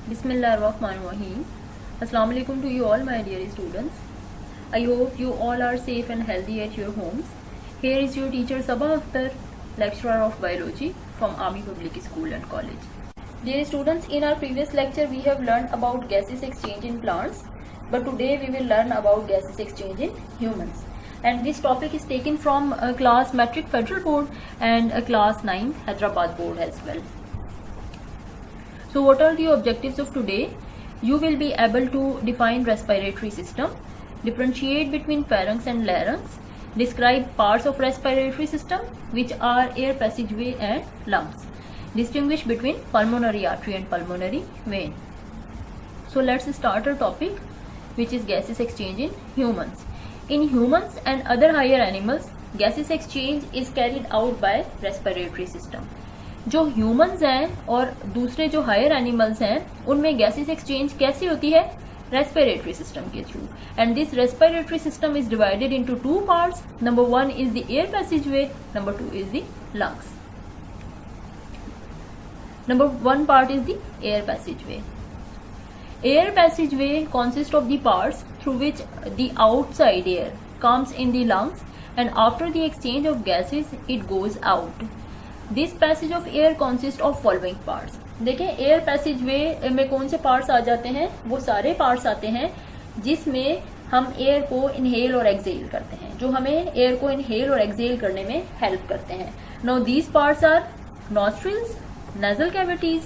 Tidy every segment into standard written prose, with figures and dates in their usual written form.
Bismillahirrahmanirrahim. Assalamu alaikum to you all, my dear students. I hope you all are safe and healthy at your homes. Here is your teacher Sabah Akhtar, lecturer of biology from Army Public School and College. Dear students, in our previous lecture we have learned about gases exchange in plants, but today we will learn about gases exchange in humans. And this topic is taken from a class Metric Federal Board and a class 9 Hyderabad Board as well. So what are the objectives of today? You will be able to define respiratory system, differentiate between pharynx and larynx, describe parts of respiratory system which are air passageway and lungs, distinguish between pulmonary artery and pulmonary vein. So let's start our topic, which is gases exchange in humans. In humans and other higher animals, gases exchange is carried out by respiratory system. जो humans हैं और दूसरे जो higher animals हैं उनमें gases exchange कैसी होती है? रेस्पिरेटरी सिस्टम के through. And this respiratory system is divided into two parts. Number 1 is the air passageway, number 2 is the lungs. Number 1 part is the air passageway. Air passageway consists of the parts through which the outside air comes in the lungs, and after the exchange of gases it goes out. This passage of air consists of following parts. देखें, air पैसेजवे में कौन से parts आ जाते हैं? वो सारे parts आते हैं जिसमें हम एयर को इनहेल और एक्सेल करते हैं, जो हमें एयर को इनहेल और एक्सेल करने में हेल्प करते हैं. Now these parts are nostrils, nasal cavities,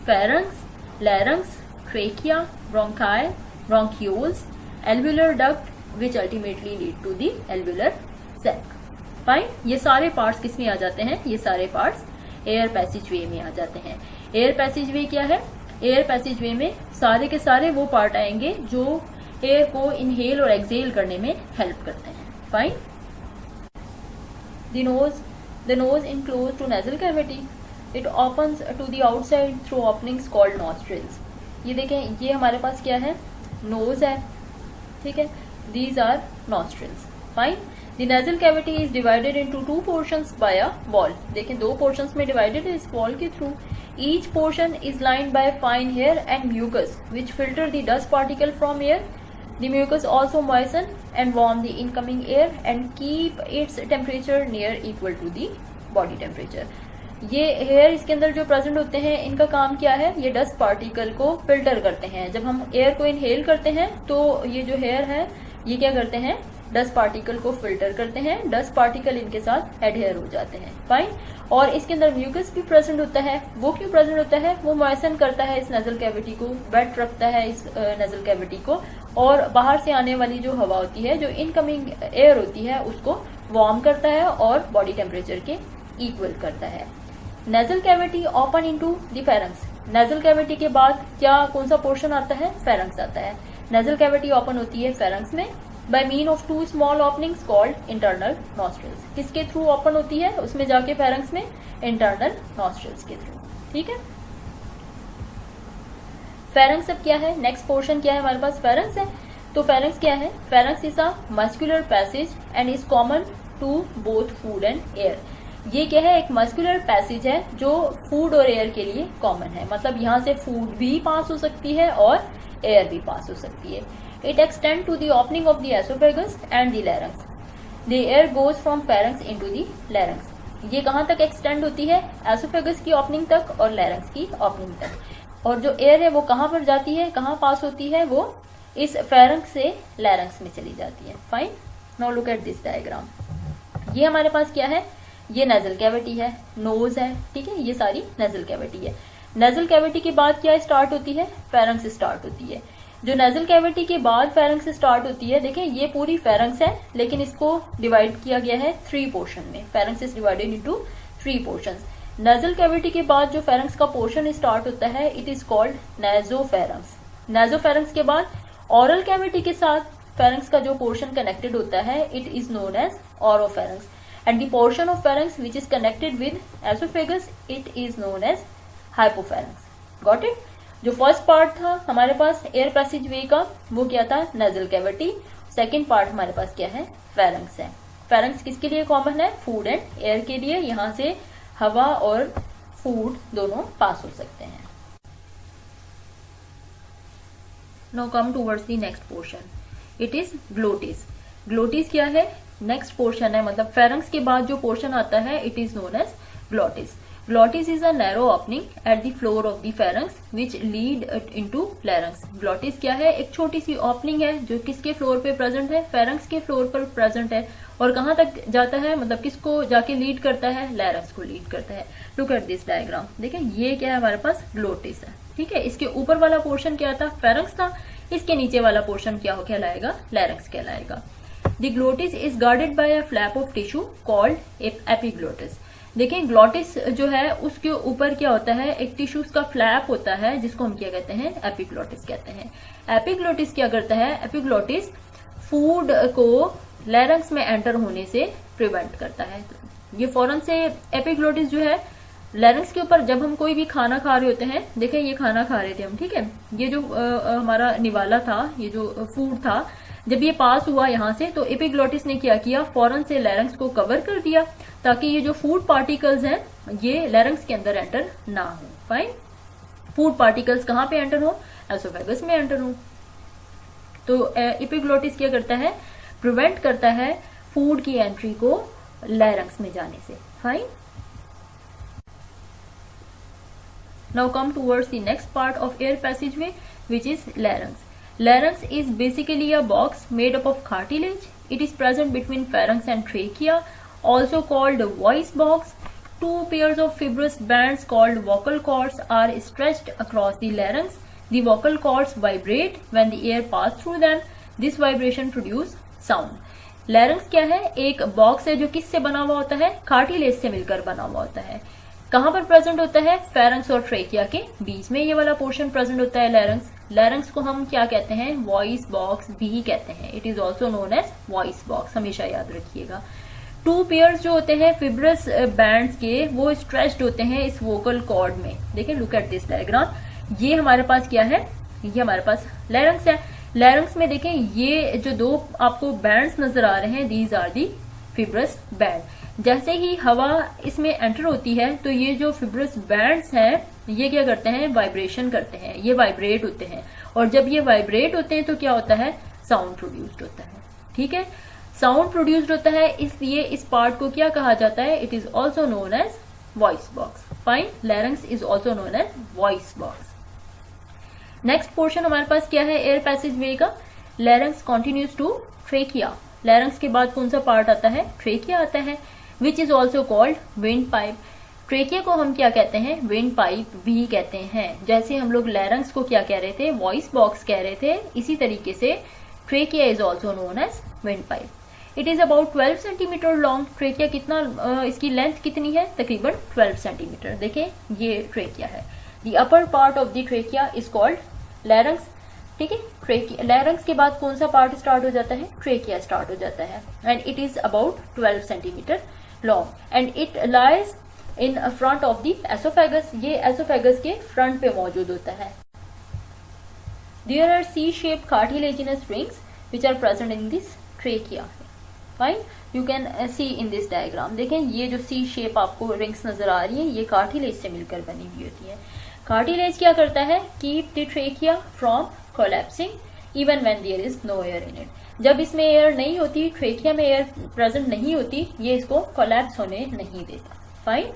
pharynx, larynx, trachea, bronchi, bronchioles, alveolar duct, which ultimately lead to the alveolar sac. Fine. ये सारे पार्ट्स किस में आ जाते हैं? ये सारे पार्ट्स एयर पैसेजवे में आ जाते हैं. एयर पैसेजवे क्या है? एयर पैसेजवे में सारे के सारे वो पार्ट आएंगे जो एयर को इनहेल और एक्सेल करने में हेल्प करते हैं. Fine. The nose enclosed to nasal cavity. It opens to the outside through openings called nostrils. ये देखें, ये हमारे पास क्या है? नोज है. ठीक है. These are nostrils. Fine. The nasal cavity is divided into two portions by a wall. देखें, दो पोर्शंस में डिवाइडेड है इस वॉल के through. Each portion is lined by fine hair and mucus which filter the dust particle from air. The mucus also moisten and warm the incoming air and keep its temperature near equal to the body temperature. ये hair इसके अंदर जो present होते हैं, इनका काम क्या है? ये डस्ट पार्टिकल को फिल्टर करते हैं. जब हम एयर को इनहेल करते हैं तो ये जो हेयर है ये क्या करते हैं? डस्ट पार्टिकल को फिल्टर करते हैं. डस्ट पार्टिकल इनके साथ एडहेयर हो जाते हैं. फाइन. और इसके अंदर म्यूकस भी प्रेजेंट होता है. वो क्यों प्रेजेंट होता है? वो मॉइसन करता है इस नेजल कैविटी को, वेट रखता है इस नेजल कैविटी को, और बाहर से आने वाली जो हवा होती है, जो इनकमिंग एयर होती है, उसको वार्म करता है और बॉडी टेम्परेचर के इक्वल करता है. Nasal cavity open into the pharynx. Nasal cavity के बाद क्या कौन सा पोर्शन आता है? फेरेंक्स आता है. नेजल कैविटी ओपन होती है फेरेंक्स में by mean of two small openings called internal nostrils. किसके थ्रू ओपन होती है उसमें जाके फेरेंक्स में? इंटरनल नॉस्ट्रिल्स के थ्रू. ठीक है. फेरेंक्स अब क्या है? नेक्स्ट पोर्शन क्या है हमारे पास? फेरेंक्स है. तो फेरेंक्स क्या है? Pharynx is a muscular passage and is common to both food and air. ये क्या है? एक मस्कुलर पैसेज है जो फूड और एयर के लिए कॉमन है. मतलब यहाँ से फूड भी पास हो सकती है और एयर भी पास हो सकती है. It extend to the opening of the oesophagus and the larynx. The air goes from pharynx into the larynx. ये कहाँ तक एक्सटेंड होती है? एसोफेगस की ओपनिंग तक और लैरिंक्स की ओपनिंग तक. और जो एयर है वो कहाँ पर जाती है, कहाँ पास होती है? वो इस फेरेंक्स से लैरिंक्स में चली जाती है. Fine. Now look at this diagram. ये हमारे पास क्या है? ये नेजल कैविटी है, नोज है. ठीक है. ये सारी नेजल कैविटी है. नेजल कैविटी के बाद क्या स्टार्ट होती है? फेरेंक्स स्टार्ट होती है. जो नेजल कैविटी के बाद फेरेंक्स स्टार्ट होती है, देखें ये पूरी फेरेंक्स है, लेकिन इसको डिवाइड किया गया है 3 पोर्शन में. Pharynx is divided into 3 portions. Nasal cavity के बाद जो फेरेंक्स का पोर्शन स्टार्ट होता है, it is called nasopharynx. Nasopharynx के बाद ओरल कैविटी के साथ फेरेंक्स का जो पोर्शन कनेक्टेड होता है, it is known as oropharynx. And the portion of pharynx which is connected with esophagus, it is known as hypopharynx. Got it? जो first part था हमारे पास एयर पैसेजवे का, वो क्या था? Nasal cavity. सेकेंड पार्ट हमारे पास क्या है? फेरेंक्स है. फेरेंक्स किसके लिए कॉमन है? फूड एंड एयर के लिए. यहाँ से हवा और फूड दोनों पास हो सकते हैं. Now come towards the next portion, it is glottis. Glottis क्या है? नेक्स्ट पोर्शन है, मतलब फेरेंक्स के बाद जो पोर्शन आता है it is known as glottis. Glottis is a narrow opening at the floor of the pharynx which lead into larynx। Glottis क्या है? एक छोटी सी ओपनिंग है जो किसके फ्लोर पे प्रेजेंट है? फेरेंक्स के फ्लोर पर प्रेजेंट है। और कहाँ तक जाता है, मतलब किसको जाके लीड करता है? लैरिंक्स को लीड करता है। लुक एट दिस डायग्राम, देखें ये क्या है हमारे पास? ग्लोटिस है, ठीक है। इसके ऊपर वाला पोर्शन क्या था? फेरेंक्स था। इसके नीचे वाला पोर्शन क्या हो कहलाएगा? लैरिंक्स कहलाएगा। The glottis is guarded by a flap of tissue called epiglottis. देखें ग्लोटिस जो है उसके ऊपर क्या होता है? एक टिश्यूज का फ्लैप होता है जिसको हम क्या कहते हैं? एपिग्लोटिस कहते हैं। एपिग्लोटिस क्या करता है? एपिग्लोटिस फूड को लैरिंक्स में एंटर होने से प्रिवेंट करता है। ये फौरन से एपिग्लोटिस जो है लैरिंक्स के ऊपर, जब हम कोई भी खाना खा रहे होते हैं, देखें ये खाना खा रहे थे हम, ठीक है, ये जो हमारा निवाला था, ये जो फूड था, जब ये पास हुआ यहाँ से तो एपिग्लोटिस ने क्या किया? फौरन से लैरिंक्स को कवर कर दिया ताकि ये जो फूड पार्टिकल्स हैं ये लैरिंक्स के अंदर एंटर ना हो। फाइन, फूड पार्टिकल्स कहाँ पे एंटर हो? एसोफेगस में एंटर हो। तो एपिग्लोटिस क्या करता है? प्रिवेंट करता है फूड की एंट्री को लैरिंक्स में जाने से। Fine, now come towards the next part of air passageway which is larynx. Larynx is basically a box made up of cartilage. It is present between pharynx and trachea, also called voice box. Two pairs of fibrous bands called vocal cords are stretched across the larynx. The vocal cords vibrate when the air passes through them. This vibration produces sound. Larynx क्या है? एक box है जो किससे बना हुआ होता है? कार्टिलेज से मिलकर बना हुआ होता है। कहाँ पर प्रेजेंट होता है? फेरेंक्स और ट्रेकिया के बीच में ये वाला पोर्शन प्रेजेंट होता है लैरिंक्स। लैरिंक्स को हम क्या कहते हैं? वॉइस बॉक्स भी कहते हैं। It is also known as voice box, हमेशा याद रखिएगा। टू पेयर्स जो होते हैं फिब्रस बैंड्स के, वो स्ट्रेच्ड होते हैं इस वोकल कॉर्ड में। देखिए लुक एट दिस डायग्राम, ये हमारे पास क्या है? ये हमारे पास लैरिंक्स है। लैरिंक्स में देखें ये जो दो आपको बैंड्स नजर आ रहे हैं, these are the fibrous band. जैसे ही हवा इसमें एंटर होती है तो ये जो फिब्रस बैंड्स हैं ये क्या करते हैं? वाइब्रेशन करते हैं, ये वाइब्रेट होते हैं। और जब ये वाइब्रेट होते हैं तो क्या होता है? साउंड प्रोड्यूस्ड होता है, ठीक है। साउंड प्रोड्यूस्ड होता है, इसलिए इस पार्ट को क्या कहा जाता है? It is also known as voice box. Fine, larynx is also known as voice box. Next portion हमारे पास क्या है एयर पैसेज वे का? Larynx continues to trachea. Larynx के बाद कौन सा पार्ट आता है? ट्रेकिया आता है, which is also called wind pipe. Trachea को हम क्या कहते हैं? विंड पाइप भी कहते हैं। जैसे हम लोग लैरिंक्स को क्या कह रहे थे? वॉइस बॉक्स कह रहे थे, इसी तरीके से trachea is also known as windpipe. It is about 12 centimetre long. Trachea कितना, इसकी लेंथ कितनी है? तकरीबन 12 सेंटीमीटर। देखें ये ट्रेकिया है। The upper part of the trachea is called larynx, ठीक है। ट्रेकिया, लैरिंक्स के बाद कौन सा पार्ट स्टार्ट हो जाता है? ट्रेकिया स्टार्ट हो जाता है। And it is about 12 centimetre long and it lies in front of the oesophagus. ये एसोफेगस के फ्रंट पे मौजूद होता है। There are C-shaped cartilaginous rings which are present in this trachea. Fine, you can see in this diagram. देखें ये जो C shape आपको रिंग्स नजर आ रही है ये कार्टिलेज से मिलकर बनी हुई होती है। कार्टिलेज क्या करता है? Keep the trachea from collapsing even when there is no air in it. जब इसमें एयर नहीं होती, ट्रेकिया में एयर प्रेजेंट नहीं होती, ये इसको कोलैप्स होने नहीं देता। Fine,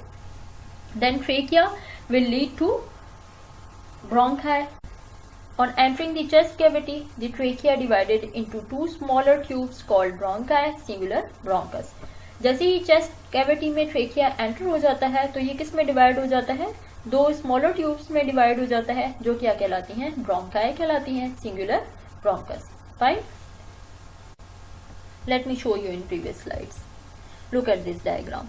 then trachea will lead to bronchi. On entering the chest cavity, the trachea divided into two smaller tubes called bronchi, singular bronchus. जैसे ही चेस्ट कैविटी में ट्रेकिया एंटर हो जाता है तो ये किस में डिवाइड हो जाता है? दो स्मॉलर ट्यूब्स में डिवाइड हो जाता है जो क्या कहलाती हैं? ब्रोंकाई कहलाती हैं, singular bronchus. Fine, let me show you in previous slides. Look at this diagram.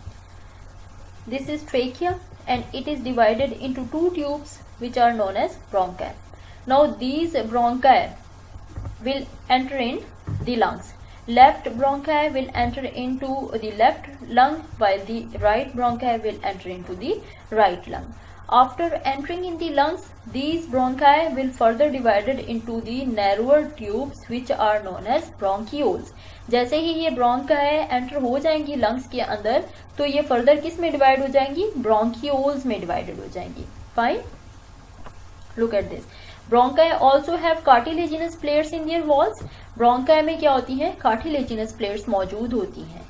This is trachea and it is divided into two tubes which are known as bronchi. Now these bronchi will enter in the lungs. Left bronchi will enter into the left lung while the right bronchi will enter into the right lung. After entering in the lungs, these bronchi will further divided into the narrower tubes which are known as bronchioles. जैसे ही ये bronchi enter हो जाएंगी lungs के अंदर तो ये further किस में डिवाइड हो जाएंगी? ब्रोंकियोल्स में डिवाइडेड हो जाएंगी। Fine, look at this. Bronchi also have cartilaginous plates in their walls. Bronchi में क्या होती है, कार्टिलेजिनस प्लेट्स मौजूद होती हैं।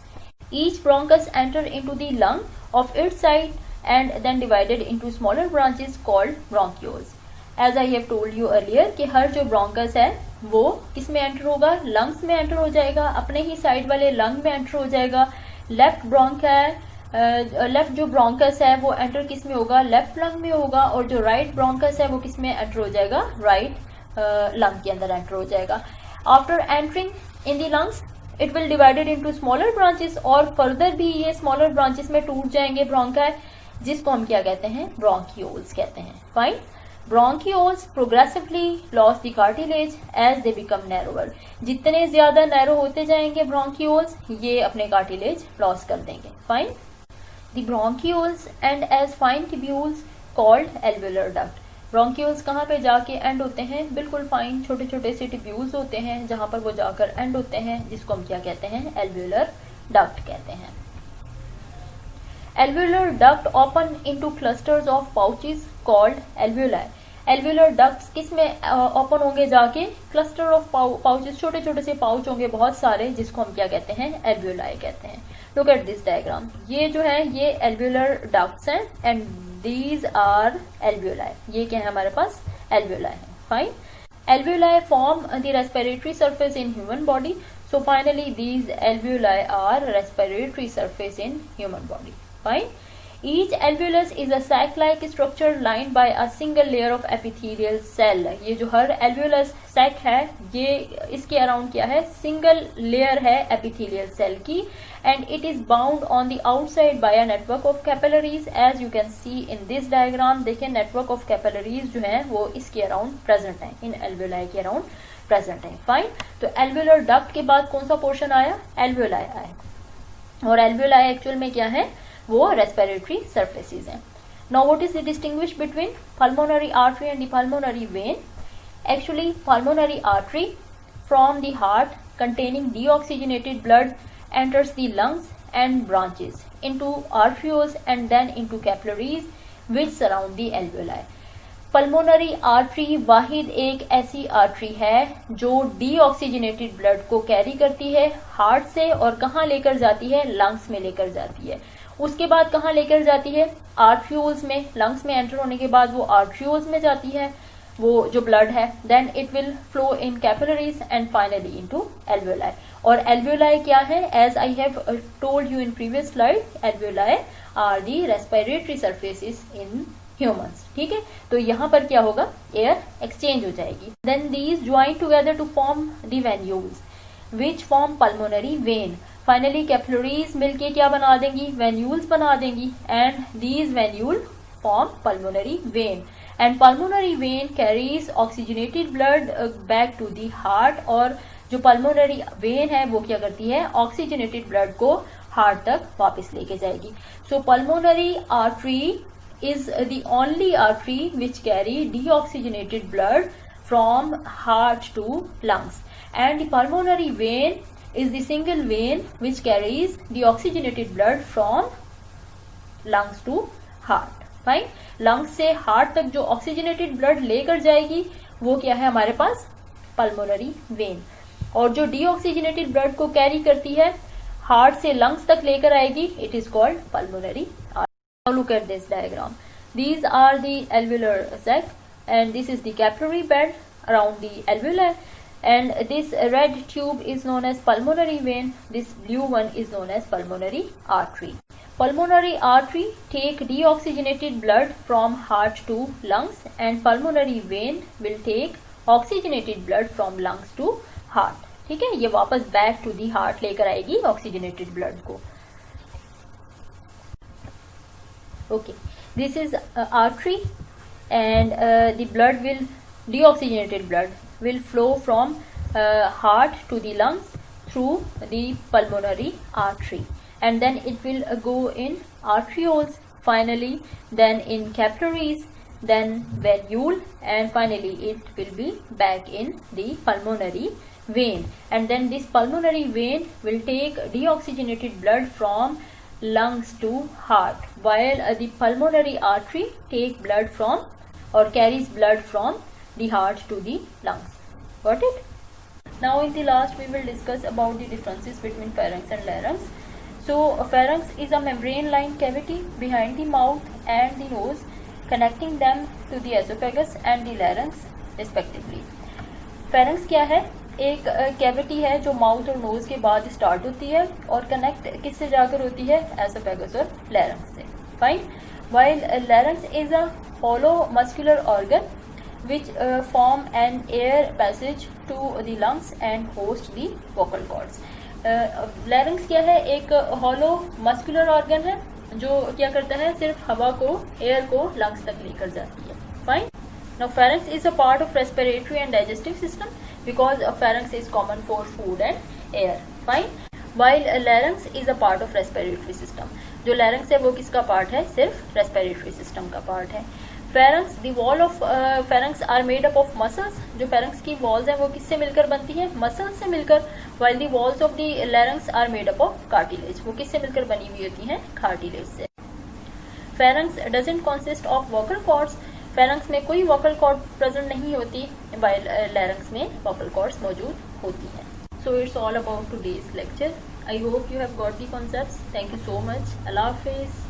Each bronchus enter into the lung of its side and then divided into smaller branches called bronchioles. As I have told you earlier कि हर जो ब्रोंकस है वो किस में एंटर होगा, लंग्स में एंटर हो जाएगा, अपने ही साइड वाले लंग में एंटर हो जाएगा। लेफ्ट लेफ्ट जो ब्रोंकस है वो एंटर किस में होगा, लेफ्ट लंग में होगा, और जो राइट ब्रोंकस है वो किस में एंटर हो जाएगा, राइट लंग के अंदर एंटर हो जाएगा। After entering in the lungs it will divided into smaller branches, और फर्दर भी ये स्मॉलर ब्रांचेस में टूट जाएंगे ब्रोंकाई, जिसको हम क्या कहते हैं, ब्रोंक्यूल्स कहते हैं। Fine. Bronchioles progressively lose the cartilage as they become narrower. जितने ज्यादा नैरो होते जाएंगे bronchioles, ये अपने cartilage लॉस कर देंगे। Fine. The bronchioles end as fine tubules called alveolar duct. Bronchioles कहाँ पे जाके एंड होते हैं, बिल्कुल फाइन छोटे छोटे से ट्यूब्यूल्स होते हैं जहां पर वो जाकर एंड होते हैं, जिसको हम क्या कहते हैं, alveolar duct कहते हैं। Alveolar duct open into clusters of pouches called alveoli. Alveolar ducts किस में ओपन होंगे जाके, क्लस्टर ऑफ पाउचेस, छोटे छोटे से पाउच होंगे बहुत सारे, जिसको हम क्या कहते हैं, alveoli कहते हैं। Look at this diagram. ये जो है ये alveolar ducts हैं and these are alveoli. ये क्या है हमारे पास, alveoli है। Fine. Alveoli form the respiratory surface in human body. So finally these alveoli are respiratory surface in human body. Fine. Each alveolus is a sac-like structure lined by a single layer of epithelial cell. ये जो हर alveolus sac है ये इसके around क्या है, single layer है epithelial cell की, and it is bound on the outside by a network of capillaries as you can see in this diagram. देखिए network of capillaries जो है वो इसके अराउंड प्रेजेंट है, इन alveoli के अराउंड प्रेजेंट है। फाइन। तो alveolar duct के बाद कौन सा पोर्शन आया, alveoli आया, और alveoli एक्चुअल में क्या है, वो रेस्पिरेटरी सर्फेसिस हैं। Now what is the distinguish between pulmonary artery and the pulmonary vein. Actually pulmonary artery from the heart containing deoxygenated blood enters the lungs and branches into arterioles and then into capillaries which surround the alveoli. Pulmonary artery वाहिद एक ऐसी artery है जो deoxygenated blood को carry करती है heart से, और कहाँ लेकर जाती है, लंग्स में लेकर जाती है। उसके बाद कहाँ लेकर जाती है, आर्ट्रियोल्स में, लंग्स में एंटर होने के बाद वो आर्ट्रियोल्स में जाती है वो जो ब्लड है, then it will flow in capillaries and finally into alveoli. और एल्वेलाई क्या है, as I have told you in previous slide, alveoli are the respiratory surfaces in humans. ठीक है, तो यहाँ पर क्या होगा, एयर एक्सचेंज हो जाएगी। Then these join together to form the venules which form pulmonary vein. Finally capillaries मिलके क्या बना देंगी, वेन्यूल्स बना देंगी, and these venule form pulmonary vein, and pulmonary vein carries oxygenated blood back to the heart. और जो pulmonary vein है वो क्या करती है, ऑक्सीजनेटेड ब्लड को हार्ट तक वापस लेके जाएगी। So pulmonary artery is the only artery which carry deoxygenated blood from heart to lungs, and the pulmonary vein is the single vein which carries deoxygenated blood from lungs to heart. Fine. lungs से heart तक जो oxygenated blood लेकर जाएगी वो क्या है हमारे पास, pulmonary vein, और जो deoxygenated blood को carry करती है heart से lungs तक लेकर आएगी, it is called pulmonary artery. Now look at this diagram. These are the alveolar sac and this is the capillary bed around the alveoli, and this red tube is known as pulmonary vein. This blue one is known as pulmonary artery. Pulmonary artery take deoxygenated blood from heart to lungs, and pulmonary vein will take oxygenated blood from lungs to heart. ठीक है, ये वापस back to the heart लेकर आएगी oxygenated blood को। Okay, this is artery, and the blood will, deoxygenated blood will flow from heart to the lungs through the pulmonary artery, and then it will go in arterioles, finally then in capillaries, then venule, and finally it will be back in the pulmonary vein, and then this pulmonary vein will take deoxygenated blood from lungs to heart, while the pulmonary artery take blood from और carries blood from the heart to the lungs. Got it? Now in the last we will discuss about the differences between pharynx and larynx. So pharynx is a membrane lined cavity behind the mouth and the nose, connecting them to the esophagus and the larynx respectively. pharynx क्या है? एक cavity है जो mouth और knows के बाद start होती है और कनेक्ट किससे जाकर होती है? एसोफेगस और लैरिंक्स से. Fine. While larynx is a hollow muscular organ which form an air passage to the lungs and host the vocal cords. Larynx क्या है? एक hollow muscular organ है जो क्या करता है? सिर्फ हवा को, एयर को लंग्स तक लेकर जाती है. Fine. Now pharynx is a part of respiratory and digestive system because pharynx is common for food and air. Fine. While larynx is a part of respiratory system. जो larynx है वो किसका part है? सिर्फ respiratory system का part है. Pharynx, the wall of pharynx are made up of muscles. जो pharynx की walls हैं वो किससे मिलकर बनती हैं? Muscles से मिलकर. While the walls of the larynx are made up of cartilage. वो किससे मिलकर बनी हुई होती हैं? Cartilage से. Pharynx doesn't consist of vocal cords. pharynx में कोई vocal cord present नहीं होती, while larynx में vocal cords मौजूद होती हैं. So it's all about today's lecture. I hope you have got the concepts. Thank you so much. Allah Hafiz.